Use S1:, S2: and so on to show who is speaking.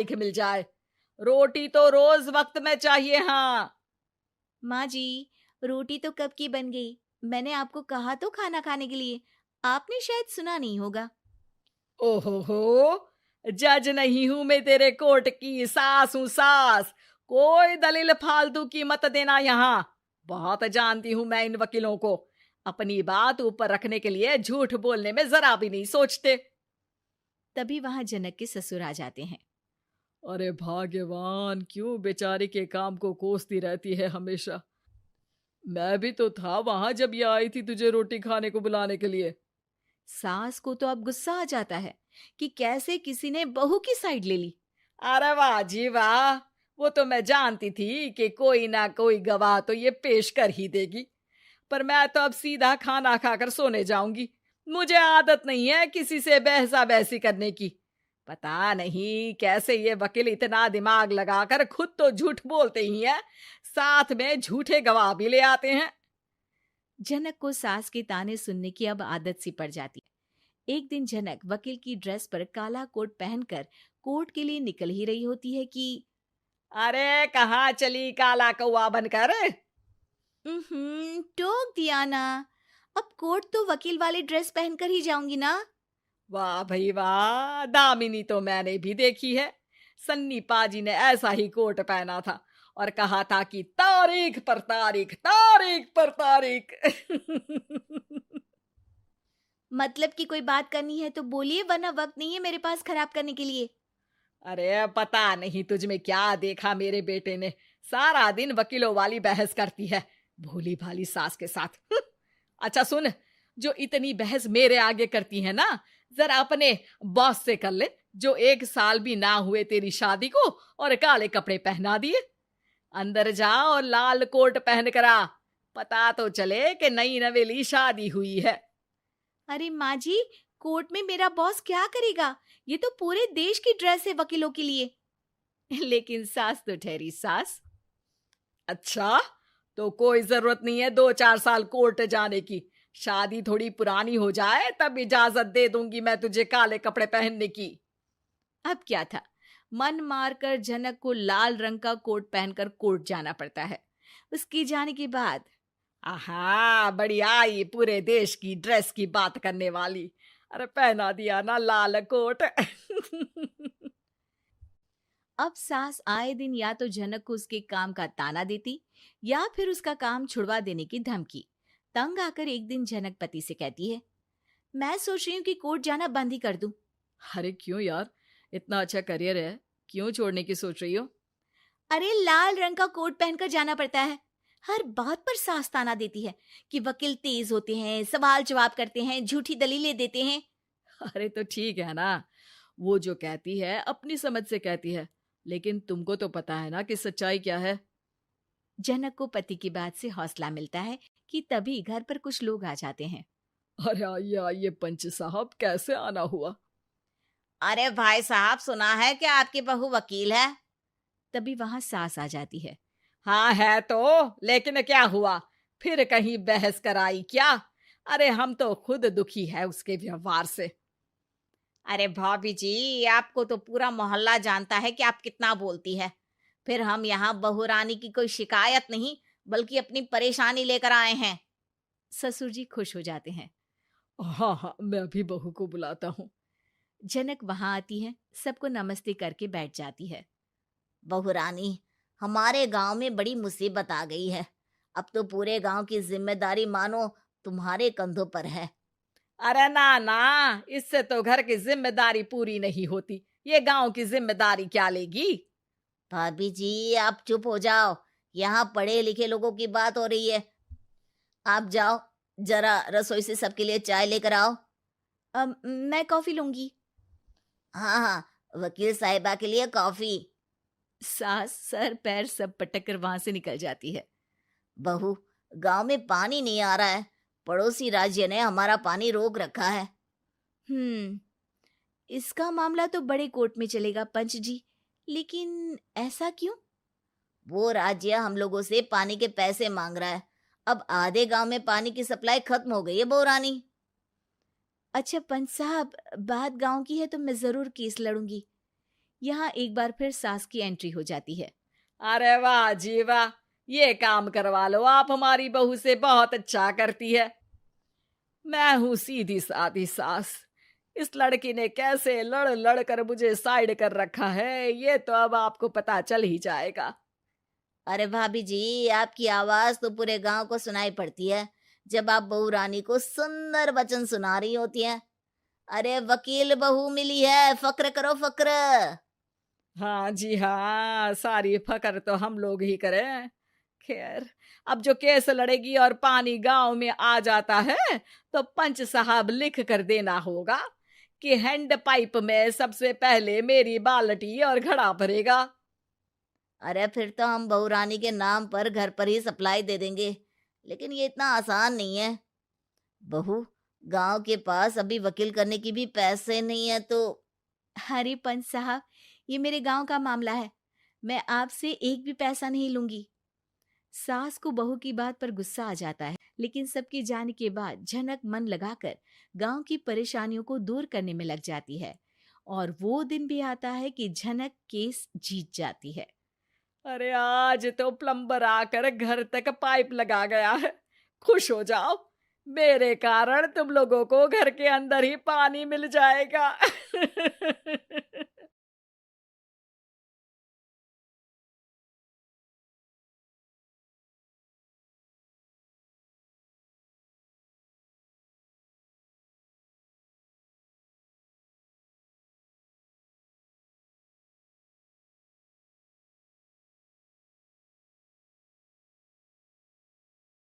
S1: लिख मिल जाए। रोटी तो रोज वक्त में चाहिए। हाँ।
S2: माँ जी, रोटी तो कब की बन गई। मैंने आपको कहा तो खाना खाने के लिए। आपने शायद सुना नहीं होगा।
S1: ओहो हो, जज नहीं हूं मैं तेरे कोर्ट की, सास हूं सास। कोई दलील फालतू की मत देना यहाँ। बहुत जानती हूं मैं इन वकीलों को। अपनी बात ऊपर रखने के लिए झूठ बोलने में जरा भी नहीं सोचते।
S2: तभी वहां जनक के ससुर आ जाते हैं।
S1: अरे भाग्यवान, क्यों बेचारी के काम को कोसती रहती है हमेशा। मैं भी तो था वहां जब ये आई थी तुझे रोटी खाने को बुलाने के लिए।
S2: सास को तो अब गुस्सा आ जाता है कि कैसे किसी ने बहू की साइड ले ली।
S1: अरे वाह जी वाह, वो तो मैं जानती थी कि कोई ना कोई गवाह तो ये पेश कर ही देगी। पर मैं तो अब सीधा खाना खाकर सोने जाऊंगी। मुझे आदत नहीं है किसी से बहसा बहसी करने की। पता नहीं कैसे ये वकील इतना दिमाग लगाकर खुद तो झूठ बोलते ही हैं, साथ में झूठे गवाह भी ले आते हैं।
S2: जनक को सास के ताने सुनने की अब आदत सी पड़ जाती है। एक दिन जनक वकील की ड्रेस पर काला कोट पहनकर कोर्ट के लिए निकल ही रही होती है कि
S1: अरे कहाँ चली काला कौवा बनकर।
S2: टोक दिया ना। अब कोर्ट तो वकील वाली ड्रेस पहनकर ही जाऊंगी ना।
S1: वाह भाई वाह, दामिनी तो मैंने भी देखी है। सन्नी पाजी ने ऐसा ही कोट पहना था और कहा था कि तारीख पर तारीख, तारीख पर तारीख।
S2: मतलब कि कोई बात करनी है तो बोलिए, वरना वक्त नहीं है मेरे पास खराब करने के लिए।
S1: अरे पता नहीं तुझ में क्या देखा मेरे बेटे ने, सारा दिन वकीलों वाली बहस करती है, भोली भाली सास के साथ। अच्छा सुन, जो इतनी बहस मेरे आगे करती है ना, जरा अपने बॉस से कर ले, जो 1 साल भी ना हुए तेरी शादी को और काले कपड़े पहना दिए। अंदर जा और लाल कोट पहन कर आ, पता तो चले कि नई नवेली शादी हुई है।
S2: अरे माँ जी, कोर्ट में मेरा बॉस क्या करेगा? ये तो पूरे देश की ड्रेस है वकीलों के लिए। लेकिन सास तो ठहरी सास।
S1: अच्छा, तो कोई जरूरत नहीं है 2-4 साल कोर्ट जाने की। शादी थोड़ी पुरानी हो जाए तब इजाजत दे दूंगी मैं तुझे काले कपड़े पहनने की।
S2: अब क्या था, मन मारकर जनक को लाल रंग का कोट पहनकर कोर्ट जाना पड़ता है। उसके जाने के बाद
S1: आहा, बढ़िया, ये पूरे देश की ड्रेस की बात करने वाली। अरे पहना दिया ना लाल कोट।
S2: अब सास आए दिन या तो जनक को उसके काम का ताना देती या फिर उसका काम छुड़वा देने की धमकी। तंग आकर एक दिन जनक पति से कहती है, मैं सोच रही हूँ कि कोर्ट जाना बंद ही कर दूं।
S1: अरे क्यों यार, इतना अच्छा करियर है, क्यों छोड़ने की सोच रही हो?
S2: अरे लाल रंग का कोट पहनकर जाना पड़ता है। हर बात पर सास ताना देती है कि वकील तेज होते हैं, सवाल जवाब करते हैं, झूठी दलीलें देते हैं।
S1: अरे तो ठीक है ना, वो जो कहती है अपनी समझ से कहती है, लेकिन तुमको तो पता है ना कि सच्चाई क्या है।
S2: जनक को पति की बात से हौसला मिलता है कि तभी घर पर कुछ लोग आ जाते हैं।
S1: अरे आइए आइए पंच साहब, कैसे आना हुआ?
S2: अरे भाई साहब, सुना है कि आपकी बहू वकील है। तभी वहां सास आ जाती है।
S1: हाँ है तो, लेकिन क्या हुआ, फिर कहीं बहस कराई क्या? अरे हम तो खुद दुखी है उसके व्यवहार से।
S2: अरे भाभी जी, आपको तो पूरा मोहल्ला जानता है कि आप कितना बोलती है। फिर हम यहाँ बहू रानी की कोई शिकायत नहीं, बल्कि अपनी परेशानी लेकर आए हैं। ससुर जी खुश हो जाते हैं।
S1: हाँ हाँ, मैं भी बहू को बुलाता हूँ।
S2: जनक वहां आती है, सबको नमस्ते करके बैठ जाती है। बहू रानी, हमारे गांव में बड़ी मुसीबत आ गई है। अब तो पूरे गांव की जिम्मेदारी मानो तुम्हारे कंधों पर है।
S1: अरे ना ना, इससे तो घर की जिम्मेदारी पूरी नहीं होती, ये गांव की जिम्मेदारी क्या लेगी?
S2: भाभी जी, आप चुप हो जाओ। यहाँ पढ़े लिखे लोगों की बात हो रही है। आप जाओ, जरा रसोई से सबके लिए चाय लेकर आओ। मैं कॉफी लूंगी। हाँ हाँ, वकील साहिबा के लिए कॉफी। सास सर पैर सब पटक कर वहां से निकल जाती है। बहू, गांव में पानी नहीं आ रहा है। पड़ोसी राज्य ने हमारा पानी रोक रखा है। इसका मामला तो बड़े कोर्ट में चलेगा पंच जी। लेकिन ऐसा क्यों? वो राज्य हम लोगों से पानी के पैसे मांग रहा है। अब आधे गांव में पानी की सप्लाई खत्म हो गई है बहुरानी। अच्छा पंच साहब, बात गांव की है तो मैं जरूर केस लड़ूंगी। यहाँ एक बार फिर सास की एंट्री हो जाती है।
S1: अरे वाह जी वाह, ये काम करवा लो, आप हमारी बहू से बहुत अच्छा करती है। मैं हूं सीधी सादी सास। इस लड़की ने कैसे लड़ लड़ कर मुझे साइड कर रखा है, ये तो अब आपको पता चल ही जाएगा।
S2: अरे भाभी जी, आपकी आवाज तो पूरे गांव को सुनाई पड़ती है जब आप बहू रानी को सुंदर वचन सुना रही होती हैं। अरे वकील बहू मिली है, फक्र करो फक्र।
S1: हाँ जी हाँ, सारी फकर तो हम लोग ही करें। खैर, अब जो केस लड़ेगी और पानी गांव में आ जाता है, तो पंच साहब लिख कर देना होगा कि हैंड पाइप में सबसे पहले मेरी बाल्टी और घड़ा भरेगा।
S2: अरे फिर तो हम बहू रानी के नाम पर घर पर ही सप्लाई दे देंगे, लेकिन ये इतना आसान नहीं है। बहू, गांव के पास अभी वकील करने की भी पैसे नहीं है तो। अरे पंच साहब, ये मेरे गांव का मामला है, मैं आपसे एक भी पैसा नहीं लूंगी। सास को बहू की बात पर गुस्सा आ जाता है, लेकिन सबके जाने के बाद झनक मन लगाकर गांव की परेशानियों को दूर करने में लग जाती है। और वो दिन भी आता है कि झनक केस जीत जाती है।
S1: अरे आज तो प्लम्बर आकर घर तक पाइप लगा गया है। खुश हो जाओ, मेरे कारण तुम लोगों को घर के अंदर ही पानी मिल जाएगा।